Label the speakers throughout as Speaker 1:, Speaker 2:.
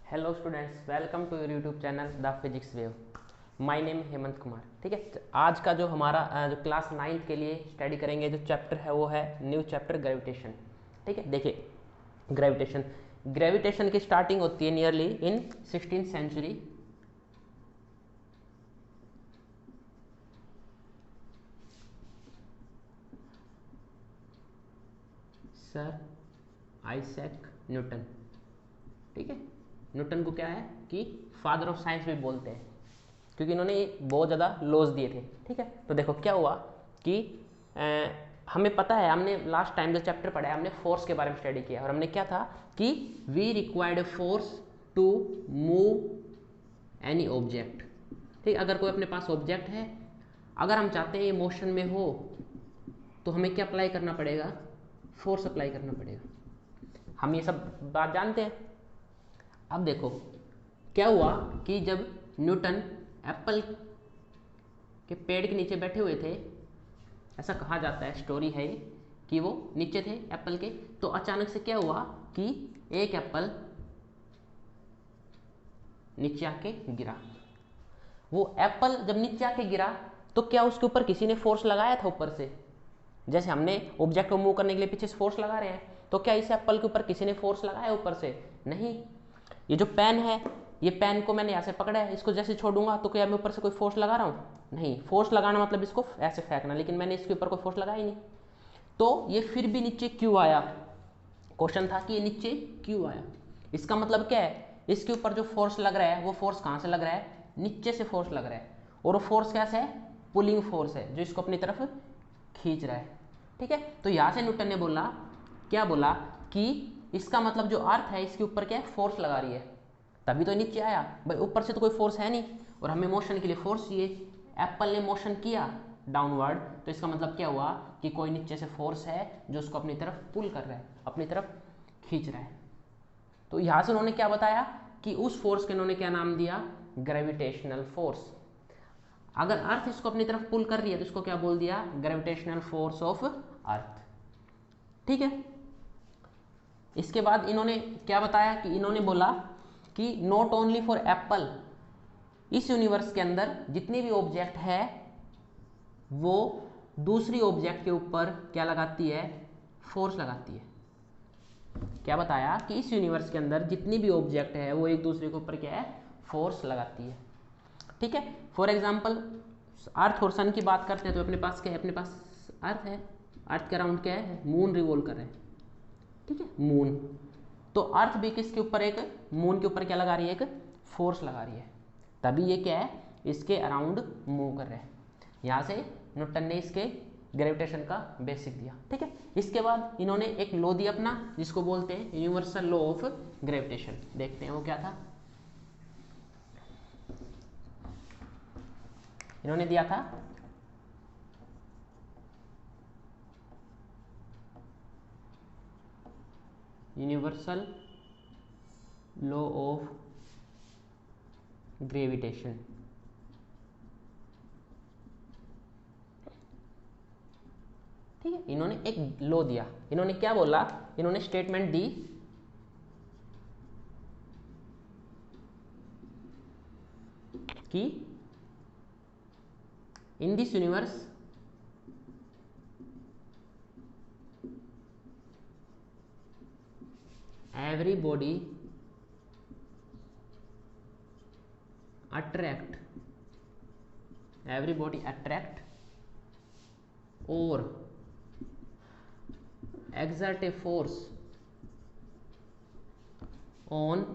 Speaker 1: Hello students, welcome to your YouTube channel the physics wave. My name Hemant Kumar. ठीक है, आज का जो हमारा जो क्लास 9th के लिए स्टडी करेंगे जो चैप्टर है वो है न्यू चैप्टर ग्रेविटेशन। ठीक है, देखिए ग्रेविटेशन की स्टार्टिंग होती है nearly in 16th century. Sir Isaac Newton. ठीक है, न्यूटन को क्या है कि फादर ऑफ साइंस भी बोलते हैं क्योंकि इन्होंने बहुत ज़्यादा लॉज दिए थे। ठीक है, तो देखो क्या हुआ कि हमें पता है, हमने लास्ट टाइम जो चैप्टर पढ़ा है हमने फोर्स के बारे में स्टडी किया और हमने क्या था कि we required force to move any object. ठीक, अगर कोई अपने पास ऑब्जेक्ट है, अगर हम चाहते हैं ये मोशन में हो तो हमें क्या अप्लाई करना पड़ेगा? फोर्स अप्लाई करना पड़ेगा। हम ये सब बात जानते हैं। अब देखो क्या हुआ कि जब न्यूटन एप्पल के पेड़ के नीचे बैठे हुए थे, ऐसा कहा जाता है, स्टोरी है कि वो नीचे थे एप्पल के, तो अचानक से क्या हुआ कि एक एप्पल नीचे आके गिरा। वो एप्पल जब नीचे आके गिरा तो क्या उसके ऊपर किसी ने फोर्स लगाया था ऊपर से? जैसे हमने ऑब्जेक्ट को मूव करने के लिए पीछे से फोर्स लगा रहे हैं, तो क्या इस एप्पल के ऊपर किसी ने फोर्स लगाया ऊपर से? नहीं। ये जो पेन है, ये पेन को मैंने यहाँ से पकड़ा है, इसको जैसे छोड़ूंगा तो क्या मैं ऊपर से कोई फोर्स लगा रहा हूँ? नहीं। फोर्स लगाना मतलब इसको ऐसे फेंकना, लेकिन मैंने इसके ऊपर कोई फोर्स लगाया ही नहीं। तो ये फिर भी नीचे क्यों आया? क्वेश्चन था कि ये नीचे क्यों आया। इसका मतलब क्या है, इसके ऊपर जो फोर्स लग रहा है वो फोर्स कहाँ से लग रहा है? नीचे से फोर्स लग रहा है। और वो फोर्स कैसे है? पुलिंग फोर्स है, जो इसको अपनी तरफ खींच रहा है। ठीक है, तो यहां से न्यूटन ने बोला, क्या बोला कि इसका मतलब जो अर्थ है इसके ऊपर क्या है? फोर्स लगा रही है, तभी तो नीचे आया। भाई ऊपर से तो कोई फोर्स है नहीं और हमें मोशन के लिए फोर्स चाहिए। एप्पल ने मोशन किया डाउनवर्ड, तो इसका मतलब क्या हुआ कि कोई नीचे से फोर्स है जो उसको अपनी तरफ पुल कर रहा है, अपनी तरफ खींच रहा है। तो यहां से उन्होंने क्या बताया कि उस फोर्स के उन्होंने क्या नाम दिया? Gravitational force. अगर अर्थ इसको अपनी तरफ पुल कर रही है तो इसको क्या बोल दिया? Gravitational force of earth. ठीक है, इसके बाद इन्होंने क्या बताया कि इन्होंने बोला कि नॉट ओनली फॉर एप्पल, इस यूनिवर्स के अंदर जितनी भी ऑब्जेक्ट है वो दूसरी ऑब्जेक्ट के ऊपर क्या लगाती है? फोर्स लगाती है। क्या बताया कि इस यूनिवर्स के अंदर जितनी भी ऑब्जेक्ट है वो एक दूसरे के ऊपर क्या है? फोर्स लगाती है। ठीक है, फॉर एग्जाम्पल अर्थ और सन की बात करते हैं तो अपने पास क्या है? अपने पास अर्थ है, अर्थ के अराउंड क्या है? मून रिवॉल्व कर रहे हैं। ठीक है, मून। तो अर्थ भी किसके ऊपर? एक मून के ऊपर क्या लगा रही है? एक फोर्स लगा रही है, तभी ये क्या है? इसके अराउंड मूव कर रहे हैं। यहां से न्यूटन ने इसके ग्रेविटेशन का बेसिक दिया। ठीक है, इसके बाद इन्होंने एक लॉ दिया अपना जिसको बोलते हैं यूनिवर्सल लॉ ऑफ ग्रेविटेशन। देखते हैं वो क्या था। इन्होंने दिया था यूनिवर्सल लॉ ऑफ ग्रेविटेशन। ठीक है, इन्होंने एक लॉ दिया। इन्होंने क्या बोला? इन्होंने स्टेटमेंट दी कि in this universe every body attract or exert a force on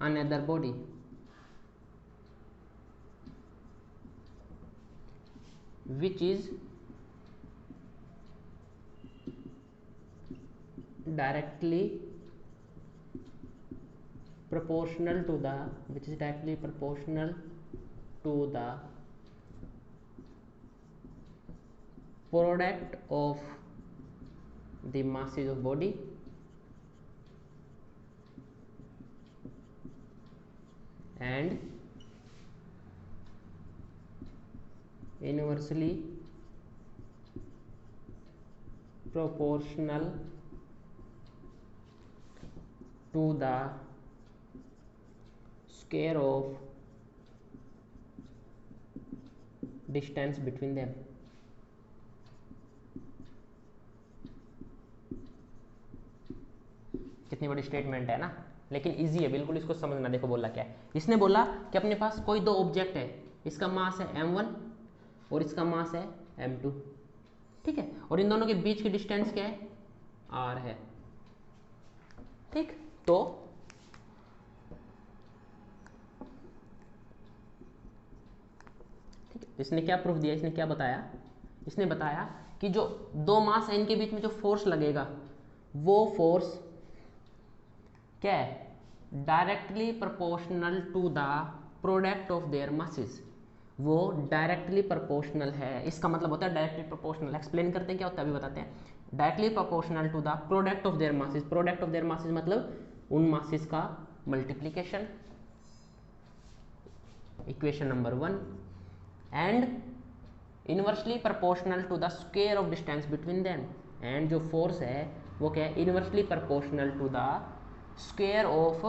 Speaker 1: another body which is directly proportional to the product of the masses of body and inversely proportional to the square of distance between them. कितनी बड़ी statement है ना, लेकिन easy है बिल्कुल, इसको समझना। देखो बोला क्या है, इसने बोला कि अपने पास कोई दो ऑब्जेक्ट है, इसका मास है m1 और इसका मास है m2, ठीक है, और इन दोनों के बीच की डिस्टेंस क्या है, r है, ठीक। तो ठीक है, इसने क्या प्रूफ दिया, इसने क्या बताया, इसने बताया कि जो दो मास है इनके बीच में जो फोर्स लगेगा वो फोर्स क्या है, directly proportional to the product of their masses. वो डायरेक्टली प्रोपोर्शनल है, इसका मतलब होता है डायरेक्टली प्रोपोर्शनल। एक्सप्लेन करते हैं क्या होता है, अभी बताते हैं। Directly proportional to the product of their masses, product of their masses मतलब उन मासेस का multiplication, equation number 1। And inversely proportional to the square of distance between them, and जो फोर्स है वो क्या है, inversely proportional to the square of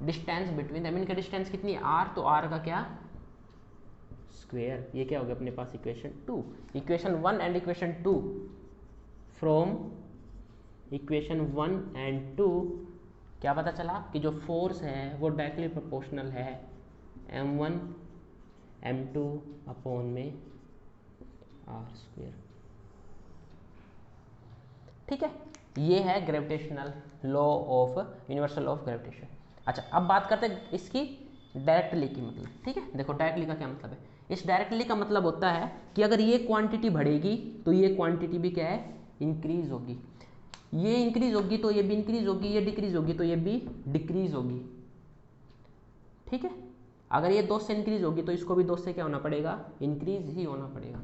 Speaker 1: distance between them. इनका distance कितनी है, r, तो r का क्या स्क्वायर। ये क्या हो गया अपने पास equation 2, equation 1 and equation 2। From equation 1 and 2 क्या पता चला कि जो फोर्स है वो डायरेक्टली प्रोपोर्शनल है m1 m2 अपॉन में r स्क्वायर, ठीक है। ये है gravitational law of universal of gravitation. अच्छा, अब बात करते हैं इसकी डायरेक्टली की मतलब, ठीक है। देखो डायरेक्टली का क्या मतलब है, इस डायरेक्टली का मतलब होता है कि अगर ये क्वांटिटी बढ़ेगी तो ये क्वांटिटी भी क्या है, इंक्रीज होगी। ये इंक्रीज होगी तो ये भी इंक्रीज होगी, ये डिक्रीज होगी तो ये भी डिक्रीज होगी, ठीक है। अगर ये 2 से इंक्रीज होगी तो इसको भी 2 से क्या होना पड़ेगा, इंक्रीज ही होना पड़ेगा।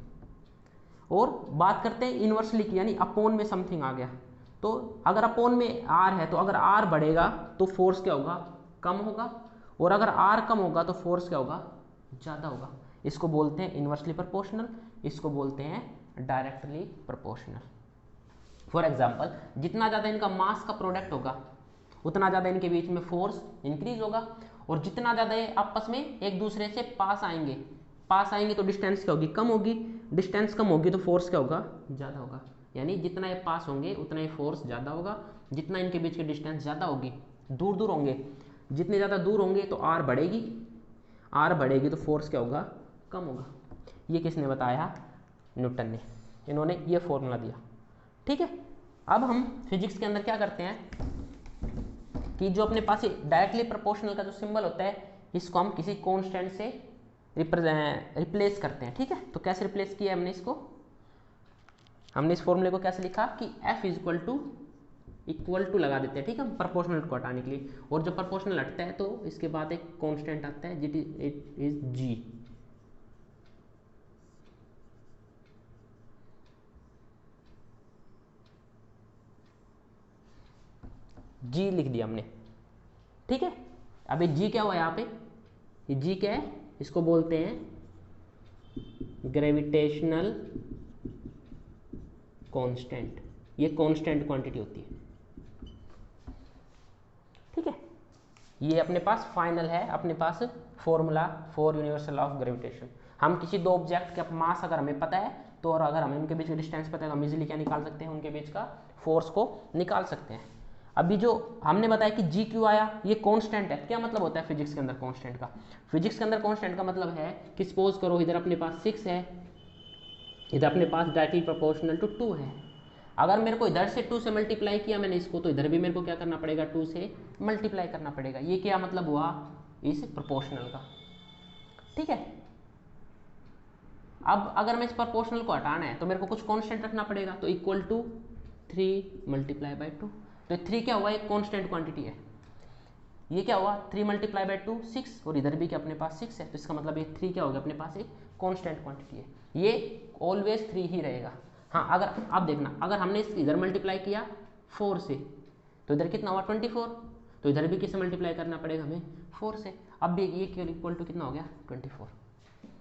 Speaker 1: और बात करते हैं इनवर्सली की, यानी अपोन में समथिंग आ गया, तो अगर अपोन में r है तो अगर r बढ़ेगा तो फोर्स क्या होगा, कम होगा, और अगर r कम होगा तो फोर्स क्या होगा, ज़्यादा होगा। इसको बोलते हैं इनवर्सली प्रोपोर्शनल, इसको बोलते हैं डायरेक्टली प्रोपोर्शनल। फॉर एग्जाम्पल, जितना ज़्यादा इनका मास का प्रोडक्ट होगा उतना ज़्यादा इनके बीच में फोर्स इंक्रीज होगा, और जितना ज़्यादा ये आपस में एक दूसरे से पास आएंगे तो डिस्टेंस क्या होगी, कम होगी, डिस्टेंस कम होगी तो फोर्स क्या होगा, ज़्यादा होगा। यानी जितना ये पास होंगे उतना ही फोर्स ज़्यादा होगा, जितना इनके बीच की डिस्टेंस ज़्यादा होगी, दूर दूर होंगे, जितने ज़्यादा दूर होंगे तो r बढ़ेगी तो फोर्स क्या होगा, कम होगा। ये किसने बताया, न्यूटन ने, इन्होंने ये फॉर्मूला दिया, ठीक है। अब हम फिजिक्स के अंदर क्या करते हैं कि जो अपने पास डायरेक्टली प्रोपोर्शनल का जो सिंबल होता है इसको हम किसी कॉन्स्टेंट से रिप्लेस करते हैं, ठीक है। तो कैसे रिप्लेस किया हमने इसको, हमने इस फॉर्मूले को कैसे लिखा कि F इक्वल टू लगा देते हैं, ठीक है, प्रोपोर्शनल को हटाने के लिए। और जब प्रोपोर्शनल हटता है तो इसके बाद एक कांस्टेंट आता है, इट इज G। G लिख दिया हमने, ठीक है। अब ये G क्या हुआ यहाँ पे, ये G क्या है, इसको बोलते हैं ग्रेविटेशनल कांस्टेंट। ये कांस्टेंट क्वांटिटी होती है, ठीक है। ये अपने पास फाइनल है, अपने पास formula for universal of gravitation. हम किसी दो ऑब्जेक्ट का मास अगर हमें पता है तो, और अगर हमें उनके बीच का डिस्टेंस पता है तो हम इजीली क्या निकाल सकते हैं, उनके बीच का फोर्स को निकाल सकते हैं। अभी जो हमने बताया कि G क्यों आया, ये कांस्टेंट है। क्या मतलब होता है फिजिक्स के अंदर कांस्टेंट का, फिजिक्स के अंदर कांस्टेंट का मतलब है कि सपोज करो इधर अपने पास 6 है, इधर अपने पास डायरेक्टली प्रोपोर्शनल टू 2 है। अगर मेरे को इधर से 2 से मल्टीप्लाई किया मैंने इसको, तो इधर भी मेरे को क्या करना पड़ेगा, 2 से मल्टीप्लाई करना पड़ेगा। ये क्या मतलब हुआ इस प्रोपोर्शनल का, ठीक है। अब अगर मैं इस प्रोपोर्शनल को हटाना है तो मेरे को कुछ कांस्टेंट रखना पड़ेगा, तो इक्वल टू 3 मल्टीप्लाई बाई 2। तो 3 क्या हुआ, एक कांस्टेंट क्वांटिटी है। ये क्या हुआ 3 मल्टीप्लाई बाई 2 6, और इधर भी क्या अपने पास 6 है, तो इसका मतलब ये 3 क्या हो गया अपने पास एक कांस्टेंट क्वांटिटी है। ये ऑलवेज 3 ही रहेगा। हाँ, अगर आप देखना, अगर हमने इधर मल्टीप्लाई किया 4 से तो इधर कितना हुआ 24, तो इधर भी किससे मल्टीप्लाई करना पड़ेगा हमें 4 से। अब भी ये इक्वल टू कितना हो गया 24।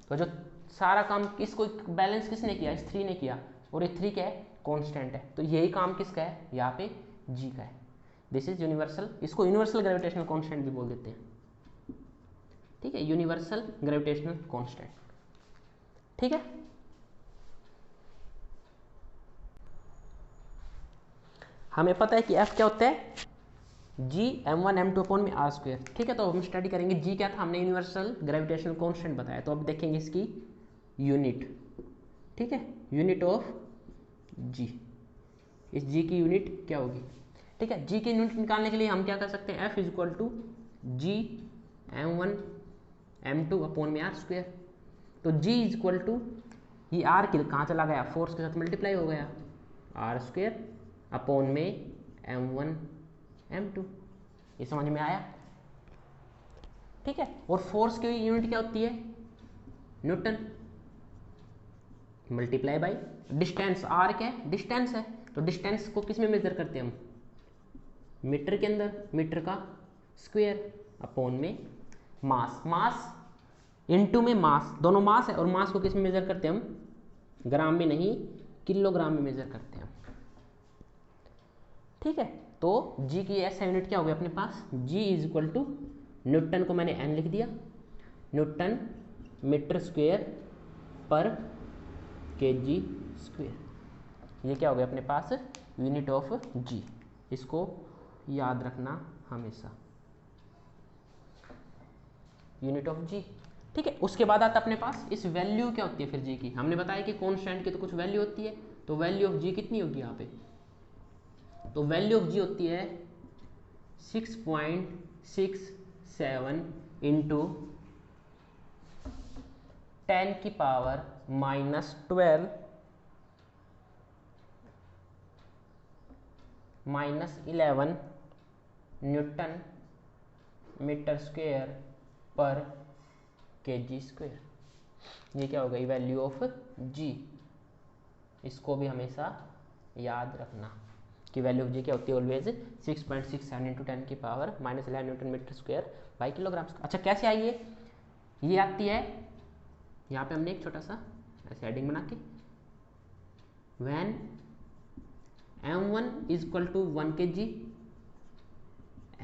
Speaker 1: तो जो सारा काम किसको बैलेंस किसने किया, इस 3 ने किया, और ये 3 क्या है कांस्टेंट है। तो यही काम किसका है, यहाँ पे G का है। दिस इज यूनिवर्सल, इसको यूनिवर्सल ग्रेविटेशनल कांस्टेंट भी बोल देते हैं। ठीक है, यूनिवर्सल ग्रेविटेशनल कांस्टेंट। ठीक है, हमें पता है कि F क्या होता है, G m1 m2 अपॉन में r स्क्वायर। ठीक है, तो हम स्टडी करेंगे G क्या था, हमने यूनिवर्सल ग्रेविटेशनल कांस्टेंट बताया, तो अब देखेंगे इसकी यूनिट। ठीक है, यूनिट ऑफ G, इस G की यूनिट क्या होगी। ठीक है, G की यूनिट निकालने के लिए हम क्या कर सकते हैं, F is equal to G m1 m2 upon में r स्क्वायर। तो G इज इक्वल टू, ये r कहाँ चला गया, फोर्स के साथ मल्टीप्लाई हो गया, r स्क्वायर अपॉन में m1 m2। ये समझ में आया। ठीक है, और फोर्स की यूनिट क्या होती है, Newton, multiply by distance, r क्या है, डिस्टेंस है, तो डिस्टेंस को किस में मेजर करते हैं हम, मीटर के अंदर, मीटर का स्क्वायर अपॉन में मास, मास इनटू में मास, दोनों मास है, और मास को किस में मेजर करते हैं हम, ग्राम में नहीं, किलोग्राम में मेजर करते हैं हम। ठीक है, तो G की ऐसा यूनिट क्या हो गया अपने पास, G is equal to, Newton को मैंने N लिख दिया, न्यूटन मीटर स्क्वायर पर kg स्क्वायर। ये क्या हो गया अपने पास, यूनिट ऑफ G, इसको याद रखना हमेशा, यूनिट ऑफ G। ठीक है, उसके बाद आता अपने पास इस वैल्यू क्या होती है फिर G की, हमने बताया कि कांस्टेंट की तो कुछ वैल्यू होती है, तो वैल्यू ऑफ G कितनी होगी यहाँ पे, तो वैल्यू ऑफ G होती है 6.67 इंटू 10 की पावर -12 -11 न्यूटन मीटर स्क्वायर पर kg स्क्वायर। ये क्या हो गई, वैल्यू ऑफ G। इसको भी हमेशा याद रखना कि वैल्यू ऑफ G क्या होती है, ऑलवेज 6.67 इंटू 10 की power -11 newton metre square by kilogram. अच्छा, कैसे आई है, ये आती है, यहाँ पे हमने एक छोटा सा ऐसे हेडिंग बना के, when m1 is equal to 1 kg,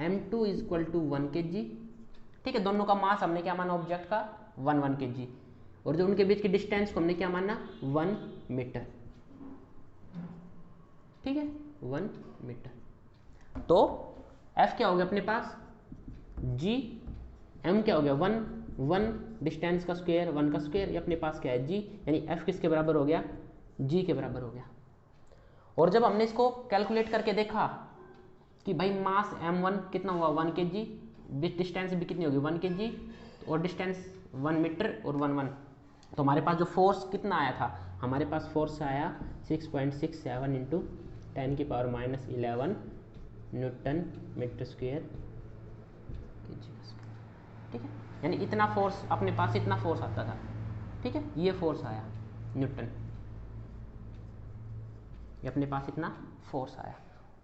Speaker 1: m2 is equal to 1 kg। ठीक है, दोनों का मास हमने क्या माना, ऑब्जेक्ट का 1 kg, और जो उनके बीच की डिस्टेंस को हमने क्या माना, 1 मीटर। ठीक है, 1 मीटर। तो F क्या हो गया अपने पास, G, M क्या हो गया, 1 डिस्टेंस का स्क्वायर, 1 का स्क्वायर, ये अपने पास क्या है G, यानी F किसके बराबर हो गया, G के बराबर हो गया। और जब हमने इसको कैलकुलेट करके देखा कि भाई मास m1 कितना हुआ, 1 kg, डिस्टेंस भी कितनी होगी, 1 kg, और डिस्टेंस 1 मीटर और 1 तो हमारे पास जो फोर्स कितना आया था, हमारे पास फोर्स आया 6.67 इंटू 10 की power -11 newton metre square kg। ठीक है, यानी इतना फोर्स अपने पास, इतना फोर्स आता था। ठीक है, ये फोर्स आया न्यूटन, ये अपने पास इतना फोर्स आया,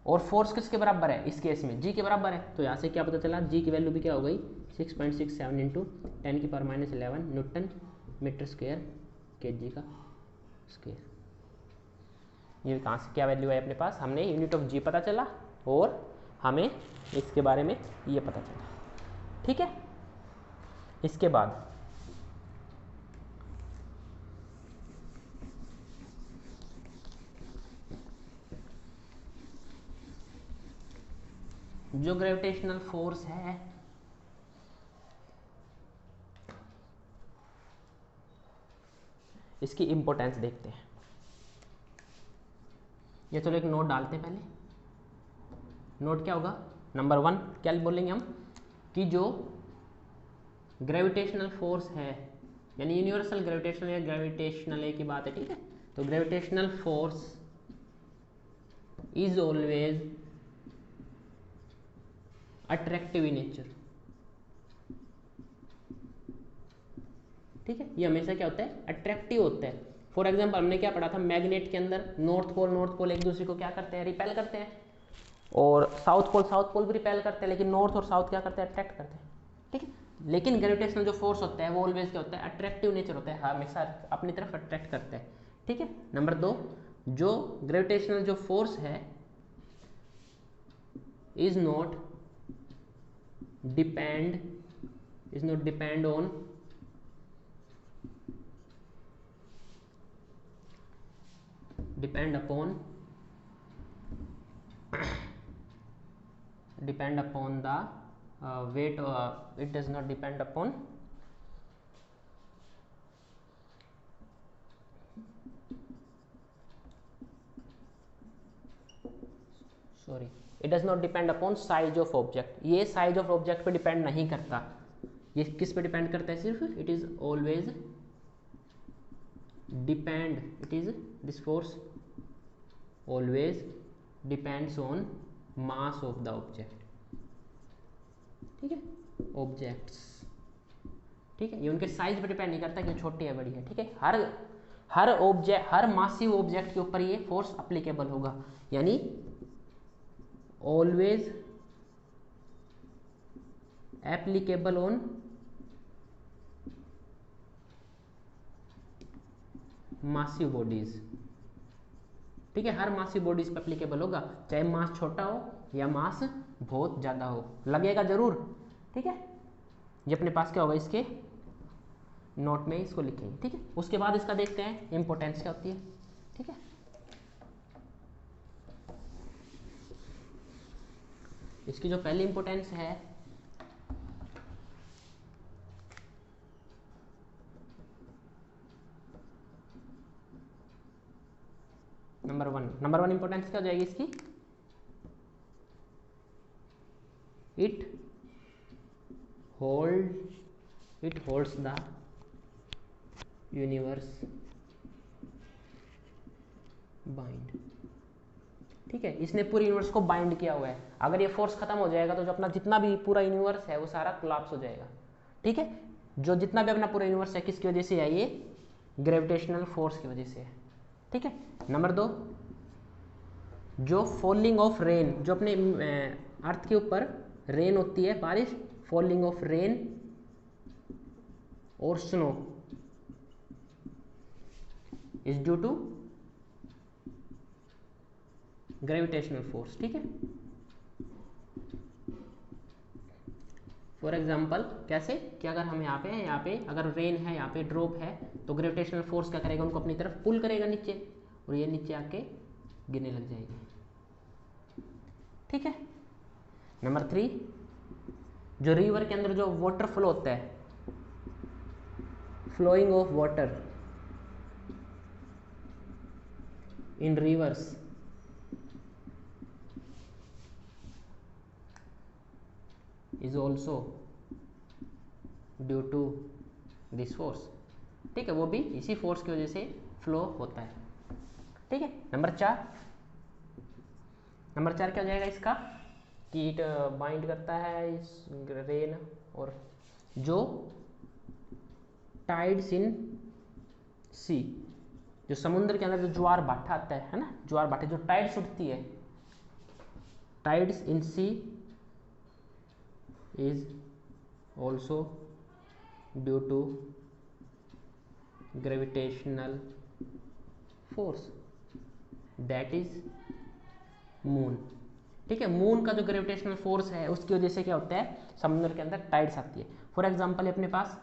Speaker 1: और फोर्स किसके बराबर है, इस केस में G के बराबर है। तो यहाँ से क्या पता चला, G की वैल्यू भी क्या हो गई, 6.67 इंटू 10 की power -11 newton metre square kg का स्क्वायर। ये कहाँ से क्या वैल्यू है अपने पास, हमने यूनिट ऑफ G पता चला, और हमें इसके बारे में ये पता चला। ठीक है, इसके बाद जो ग्रेविटेशनल फोर्स है, इसकी इंपॉर्टेंस देखते हैं। ये चलो एक नोट डालते हैं पहले। नोट क्या होगा, नंबर 1 क्या बोलेंगे हम, कि जो ग्रेविटेशनल फोर्स है, यानी यूनिवर्सल ग्रेविटेशनल या ग्रेविटेशनल की बात है। ठीक है, तो gravitational force is always attractive in nature. ठीक है, ये हमेशा क्या होता है, अट्रैक्टिव होता है। फॉर एग्जाम्पल हमने क्या पढ़ा था, मैग्नेट के अंदर नॉर्थ पोल एक दूसरे को क्या करते हैं, रिपेल करते हैं, और साउथ पोल भी रिपेल करते हैं, लेकिन नॉर्थ और साउथ क्या करते हैं, अट्रैक्ट करते हैं। ठीक है, लेकिन ग्रेविटेशनल जो फोर्स होता है वो ऑलवेज क्या होता है, अट्रैक्टिव नेचर होता है, हमेशा अपनी तरफ अट्रैक्ट करता है। ठीक है, नंबर 2, जो ग्रेविटेशनल जो फोर्स है is not depend is not depend on depend upon the weight, it does not depend upon it does not depend upon size of object. ये size of object पे depend नहीं करता, ये किस पे डिपेंड करता है सिर्फ, it is always depend, it is this force always depends on mass of the object, ठीक है, objects, ठीक है, ये उनके साइज पे डिपेंड नहीं करता कि छोटी है बड़ी है, ठीक है, हर ऑब्जेक्ट, हर मासिव ऑब्जेक्ट के ऊपर ये फोर्स अप्लीकेबल होगा, यानी always applicable on massive bodies, ठीक है, हर मासिव बॉडीज पे एप्लीकेबल होगा, चाहे मास छोटा हो या मास बहुत ज्यादा हो, लगेगा जरूर, ठीक है, ये अपने पास क्या होगा, इसके नोट में इसको लिखेंगे, ठीक है। उसके बाद इसका देखते हैं इंपोर्टेंस क्या होती है, ठीक है। इसकी जो पहली इंपोर्टेंस है, नंबर वन इंपोर्टेंस क्या हो जाएगी इसकी, it holds the universe bind, ठीक है, इसने पूरे यूनिवर्स को बाइंड किया हुआ है, अगर ये फोर्स खत्म हो जाएगा तो जो अपना जितना भी पूरा यूनिवर्स है वो सारा कोलैप्स हो जाएगा, ठीक है, जो जितना भी अपना पूरा यूनिवर्स है किसकी वजह से है, ये ग्रेविटेशनल फोर्स की वजह से है, ठीक है। नंबर 2, जो फॉलिंग ऑफ रेन, जो अपने अर्थ के ऊपर रेन होती है, बारिश, फॉलिंग ऑफ रेन और snow is due to gravitational force, ठीक है। फॉर एग्जाम्पल कैसे कि अगर हम यहाँ पे अगर रेन है, यहाँ पे ड्रॉप है, तो ग्रेविटेशनल फोर्स क्या करेगा, उनको अपनी तरफ पुल करेगा नीचे, और ये नीचे आके गिरने लग जाएगी, ठीक है। नंबर 3, जो रिवर के अंदर जो वाटर फ्लो होता है, flowing of water in rivers is also due to this force, ठीक है, वो भी इसी फोर्स की वजह से फ्लो होता है, ठीक है। नंबर 4 क्या हो जाएगा इसका, कि इट बाइंड करता है इस रेन, और जो टाइड्स इन सी, जो समुद्र के अंदर जो ज्वार भाटा आता है ना, ज्वार भाटे जो टाइड्स उठती है, tides in sea is also due to gravitational force, that is moon, ठीक है। मून का जो ग्रेविटेशनल फोर्स है उसकी वजह से क्या होता है, समुद्र के अंदर टाइड्स आती है। फॉर एग्जांपल अपने पास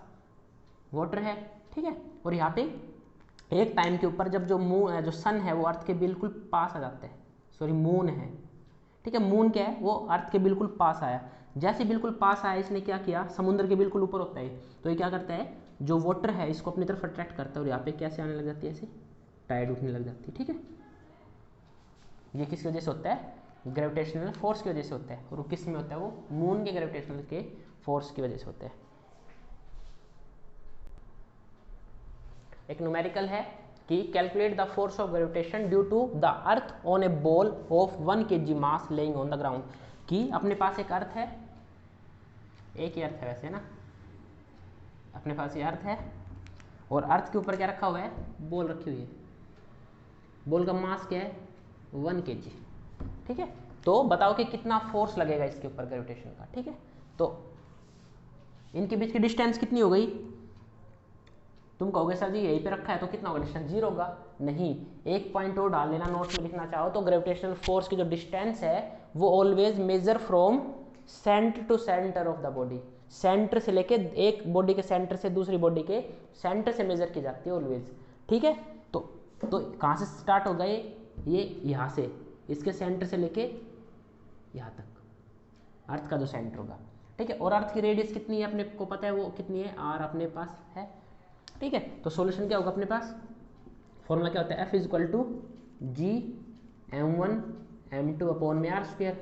Speaker 1: वाटर है, ठीक है, और यहाँ पे एक टाइम के ऊपर जब जो सन है वो अर्थ के बिल्कुल पास आ जाता है, सॉरी मून है, ठीक है, मून क्या है, वो अर्थ के बिल्कुल पास आया, जैसे बिल्कुल पास आया इसने क्या किया, समुद्र के बिल्कुल ऊपर होता है, तो ये क्या करता है, जो वाटर है इसको अपनी तरफ अट्रैक्ट करता है, और यहाँ पे कैसे आने लग जाती है, ऐसे टाइड उठने लग जाती है, ठीक है। ये किसकी वजह से होता है, ग्रेविटेशनल फोर्स की वजह से होता है, और वो किस में होता है, वो मून के ग्रेविटेशनल के फोर्स की वजह से होता है। एक न्यूमेरिकल है कि calculate the force of gravitation due to the earth on a ball of 1 kg mass lying on the ground, कि अपने पास एक अर्थ है, एक ही अर्थ है वैसे ना, अपने पास ये अर्थ है, और अर्थ के ऊपर क्या रखा हुआ है, बॉल रखी हुई है, बॉल का मास क्या है, 1 kg, ठीक है। तो बताओ कि कितना फोर्स लगेगा इसके ऊपर ग्रेविटेशन का, ठीक है। तो इनके बीच की डिस्टेंस कितनी हो गई, तुम कहोगे सर जी यहीं पे रखा है तो कितना होगा डिस्टेंस, 0 होगा, नहीं, एक पॉइंट और डाल लेना नोट्स में लिखना चाहो तो, ग्रेविटेशनल फोर्स की जो डिस्टेंस है वो always measure from centre to centre of the body, centre से लेके, एक बॉडी के सेंटर से दूसरी बॉडी के सेंटर से मेजर की जाती है ऑलवेज, ठीक है। तो कहाँ से स्टार्ट होगा ये यहाँ से, इसके सेंटर से लेके यहाँ तक, अर्थ का जो सेंटर होगा, ठीक है। और अर्थ की रेडियस कितनी है अपने को पता है, वो कितनी है, आर अपने पास है, ठीक है। तो सॉल्यूशन क्या होगा अपने पास, फॉर्मूला क्या होता है, F equal to G m1 m2 upon में आर स्क्वायर,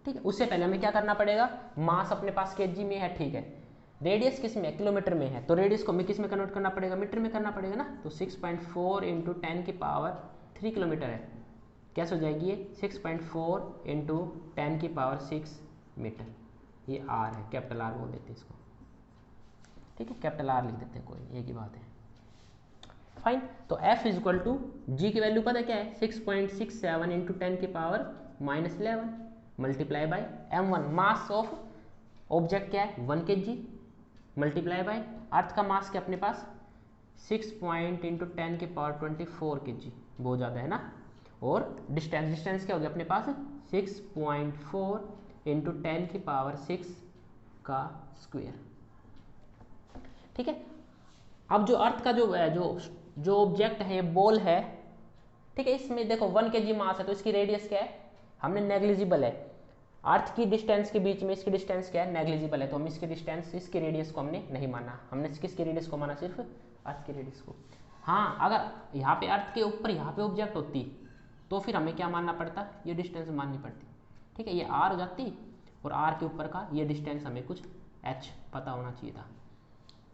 Speaker 1: ठीक है। उससे पहले हमें क्या करना पड़ेगा, मास अपने पास केजी में है, ठीक है, रेडियस किस में, किलोमीटर में है, तो रेडियस को हमें किस में कन्वर्ट करना पड़ेगा, मीटर में करना पड़ेगा ना। तो 6.4 इंटू 10 की पावर 3 किलोमीटर है, कैसे हो जाएगी ये, 6.4 इंटू 10 की पावर 6 मीटर, ये आर है, कैपिटल आर बोल देते हैं इसको, ठीक है, कैपिटल आर लिख देते हैं, कोई एक ही बात है, फाइन। तो F इज इक्वल टू जी की वैल्यू पता है क्या है, 6.67 इंटू 10 की power -11 multiply by m1, mass of object क्या है 1 kg, मल्टीप्लाई बाई अर्थ का मास क्या अपने पास 6 पॉइंट इंटू 10 की पावर 24 kg, बहुत ज़्यादा है ना। और डिस्टेंस क्या हो गया अपने पास 6.4 इंटू 10 की पावर 6 का स्क्वायर, ठीक है। अब जो अर्थ का जो ऑब्जेक्ट है, बॉल है, ठीक है, इसमें देखो 1 kg मास है, तो इसकी रेडियस क्या है, हमने नेग्लिजिबल है, अर्थ की डिस्टेंस के बीच में इसकी डिस्टेंस क्या है, नेग्लिजिबल है, तो हम इसकी डिस्टेंस, इसकी रेडियस को हमने नहीं माना, हमने किसकी रेडियस को माना, सिर्फ अर्थ की रेडियस को। हाँ, अगर यहाँ पे अर्थ के ऊपर यहाँ पे ऑब्जेक्ट होती तो फिर हमें क्या मानना पड़ता, ये डिस्टेंस माननी पड़ती, ठीक है, ये आर हो जाती, और आर के ऊपर का ये डिस्टेंस हमें कुछ एच पता होना चाहिए था,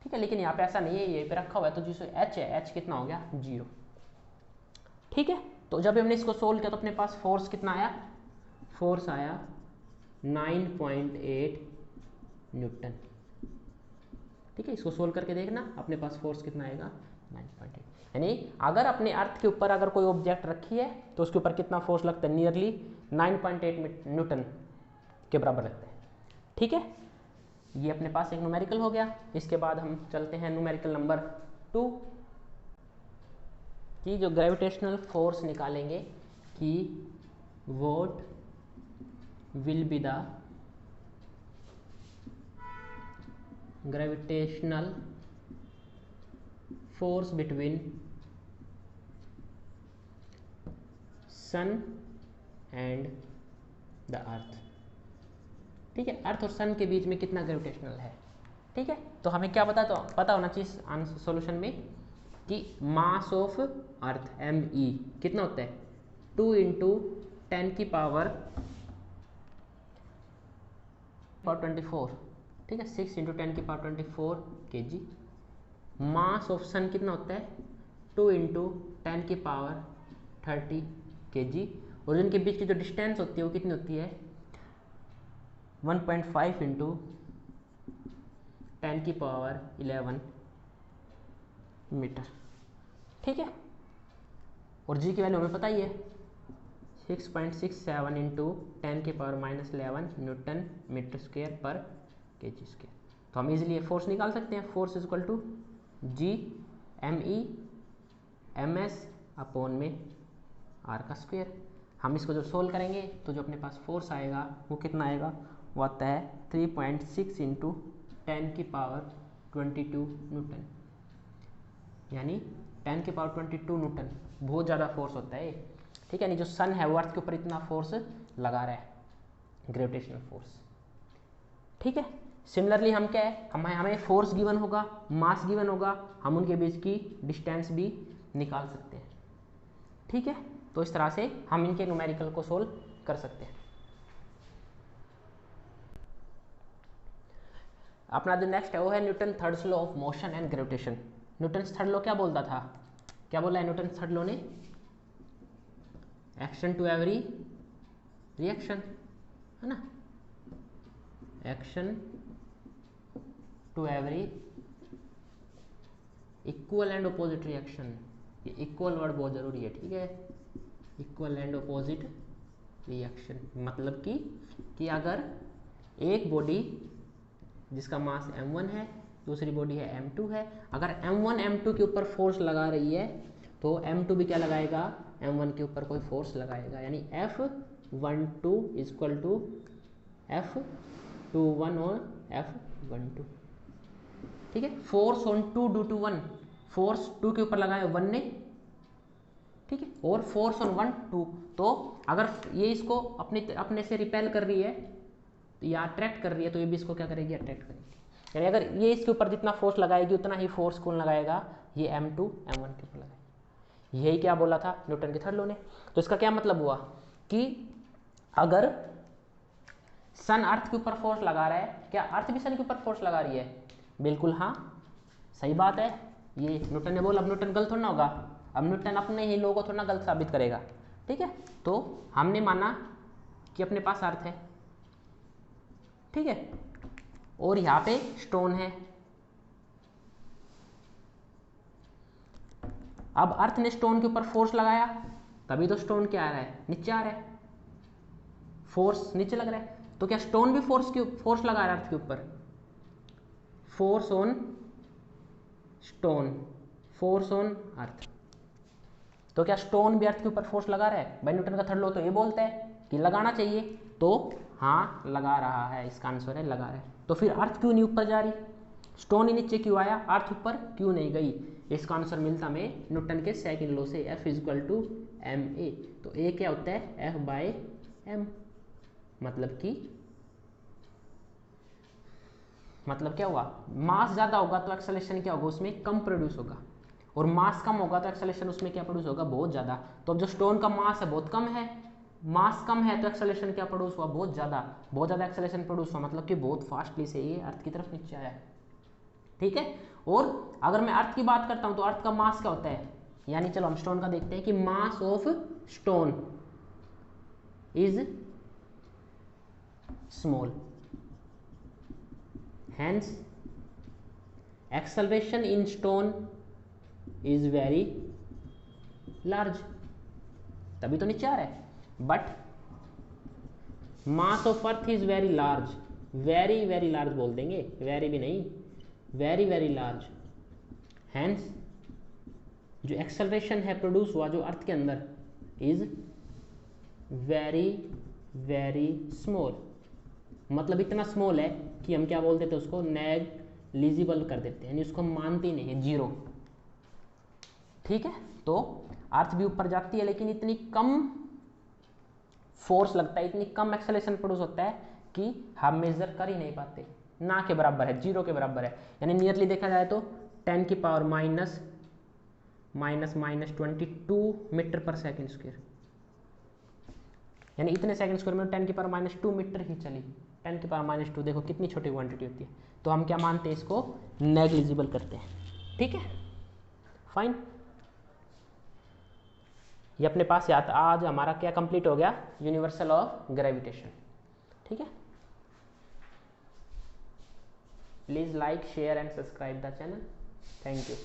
Speaker 1: ठीक है। लेकिन यहाँ पे ऐसा नहीं है, ये पे रखा हुआ है, तो जिससे एच है, एच कितना हो गया 0, ठीक है। तो जब हमने इसको सोल्व किया तो अपने पास फोर्स कितना आया, फोर्स आया 9.8 न्यूटन, ठीक है। इसको सोल्व करके देखना अपने पास फोर्स कितना आएगा 9.8, यानी अगर अपने अर्थ के ऊपर अगर कोई ऑब्जेक्ट रखी है तो उसके ऊपर कितना फोर्स लगता है, नियरली 9.8 न्यूटन के बराबर लगता है, ठीक है। ये अपने पास एक न्यूमेरिकल हो गया। इसके बाद हम चलते हैं न्यूमेरिकल नंबर 2 की जो ग्रेविटेशनल फोर्स निकालेंगे कि what will be the gravitational force between sun and the earth, ठीक है। अर्थ और सन के बीच में कितना ग्रेविटेशनल है, ठीक है। तो हमें क्या पता होना चाहिए सॉल्यूशन में कि मास ऑफ अर्थ me कितना होता है 2 इंटू 10 की पावर 24, ठीक है, 6 इंटू 10 की पावर 24 kg। मास ऑफ सन कितना होता है 2 इंटू 10 की पावर 30 kg। और जिनके बीच की जो डिस्टेंस होती है वो कितनी होती है 1.5 इंटू 10 की पावर 11 मीटर, ठीक है। और जी की वैल्यू हमें पता ही है 6.67 इंटू 10 की पावर -11 न्यूटन मीटर स्क्वायर पर केजी स्क्वायर। तो हम इजीली फोर्स निकाल सकते हैं, force is equal to G me ms upon में आर का स्क्वायर। हम इसको जो सोल्व करेंगे तो जो अपने पास फोर्स आएगा वो कितना आएगा, वो आता है 3.6 इंटू 10 की पावर 22 न्यूटन, यानी 10 की पावर 22 न्यूटन, बहुत ज़्यादा फोर्स होता है, ठीक है। यानी जो सन है वो अर्थ के ऊपर इतना फोर्स लगा रहा है, ग्रेविटेशनल फोर्स, ठीक है। सिमिलरली हम क्या है, हमें फोर्स गिवन होगा, मास गिवन होगा, हम उनके बीच की डिस्टेंस भी निकाल सकते हैं, ठीक है। तो इस तरह से हम इनके न्यूमेरिकल को सोल्व कर सकते हैं। अपना जो नेक्स्ट है वो है Newton third law of motion and gravitation. Newton third law क्या बोलता था, क्या बोला है न्यूटन थर्ड लॉ ने, एक्शन टू एवरी रिएक्शन, है ना, action to every equal and opposite reaction. ये इक्वल वर्ड बहुत जरूरी है, ठीक है, इक्वल एंड अपोजिट रिएक्शन, मतलब कि अगर एक बॉडी जिसका मास m1 है, दूसरी बॉडी है m2 है, अगर m1 m2 के ऊपर फोर्स लगा रही है तो m2 भी क्या लगाएगा, m1 के ऊपर कोई फोर्स लगाएगा, यानी F12 इक्वल टू F21 और F12, ठीक है। Force on 2 due to 1, force 2 के ऊपर लगाया 1 ने, ठीक है, और फोर्स ऑन 1 2। तो अगर ये इसको अपने से रिपेल कर रही है या अट्रैक्ट कर रही है, तो ये भी इसको क्या करेगी, अट्रैक्ट करेगी। यानी अगर ये इसके ऊपर जितना फोर्स लगाएगी उतना ही फोर्स कौन लगाएगा, ये M2 M1 के ऊपर लगाएगी। यही क्या बोला था न्यूटन के थर्ड लॉ ने। तो इसका क्या मतलब हुआ कि अगर सन अर्थ के ऊपर फोर्स लगा रहा है, क्या अर्थ भी सन के ऊपर फोर्स लगा रही है, बिल्कुल हाँ, सही बात है। ये न्यूटन ने बोला, अब न्यूटन गलत थोड़ा ना होगा, अब न्यूटन अपने ही लॉ को थोड़ा ना गलत साबित करेगा, ठीक है। तो हमने माना कि अपने पास अर्थ है, ठीक है, और यहाँ पे स्टोन है। अब अर्थ ने स्टोन के ऊपर फोर्स लगाया, तभी तो स्टोन क्या आ रहा है, नीचे आ रहा है, फोर्स नीचे लग रहा है। तो क्या स्टोन भी फोर्स लगा रहा है अर्थ के ऊपर, force on stone, force on earth. तो क्या स्टोन भी अर्थ के ऊपर फोर्स लगा रहा है, भाई न्यूटन का थर्ड लॉ तो ये बोलता है कि लगाना चाहिए, तो हाँ लगा रहा है, इसका आंसर है लगा रहा है। तो फिर अर्थ क्यों नहीं ऊपर जा रही, स्टोन ही नीचे क्यों आया, अर्थ ऊपर क्यों नहीं गई। इसका आंसर मिलता हमें न्यूटन के सेकंड लॉ से, F = ma। तो ए क्या होता है, F/m। मतलब क्या हुआ, मास ज़्यादा होगा तो एक्सेलरेशन क्या होगा, उसमें कम प्रोड्यूस होगा, और मास कम होगा तो एक्सेलरेशन उसमें क्या प्रोड्यूस होगा, बहुत ज़्यादा। तो अब जो स्टोन का मास है बहुत कम है, मास कम है तो एक्सेलरेशन क्या प्रोड्यूस हुआ, बहुत ज़्यादा एक्सेलरेशन प्रोड्यूस हुआ, मतलब कि बहुत फास्टली से ये अर्थ की तरफ नीचे आया है, ठीक है। और अगर मैं अर्थ की बात करता हूँ तो अर्थ का मास क्या होता है, यानी चलो हम स्टोन का देखते हैं कि mass of stone is small, hence acceleration in stone is very large, तभी तो नीचे आ रहा है। But mass of earth is very large, very large बोल देंगे, वेरी भी नहीं, वेरी लार्ज। हैंस जो एक्सेलरेशन है प्रोड्यूस हुआ जो अर्थ के अंदर इज वेरी स्मॉल, मतलब इतना स्मॉल है कि हम क्या बोल देते हैं उसको, नेग्लिजिबल कर देते हैं, यानी उसको मानते ही नहीं है, जीरो, ठीक है। तो अर्थ भी ऊपर जाती है लेकिन इतनी कम फोर्स लगता है, इतनी कम एक्सेलरेशन प्रोड्यूस होता है कि हम मेजर कर ही नहीं पाते, ना के बराबर है, जीरो के बराबर है। यानी नियरली देखा जाए तो 10 की पावर -22 मीटर पर सेकेंड स्क्वायर, यानी इतने सेकंड स्क्वायर में 10 की पावर -2 मीटर ही चली। 10 की पावर -2 देखो कितनी छोटी क्वांटिटी होती है। तो हम क्या मानते हैं, इसको नेग्लिजिबल करते हैं, ठीक है, फाइन। ये अपने पास याद, आज हमारा क्या कंप्लीट हो गया, यूनिवर्सल ऑफ ग्रेविटेशन, ठीक है। Please like share and subscribe the channel, thank you.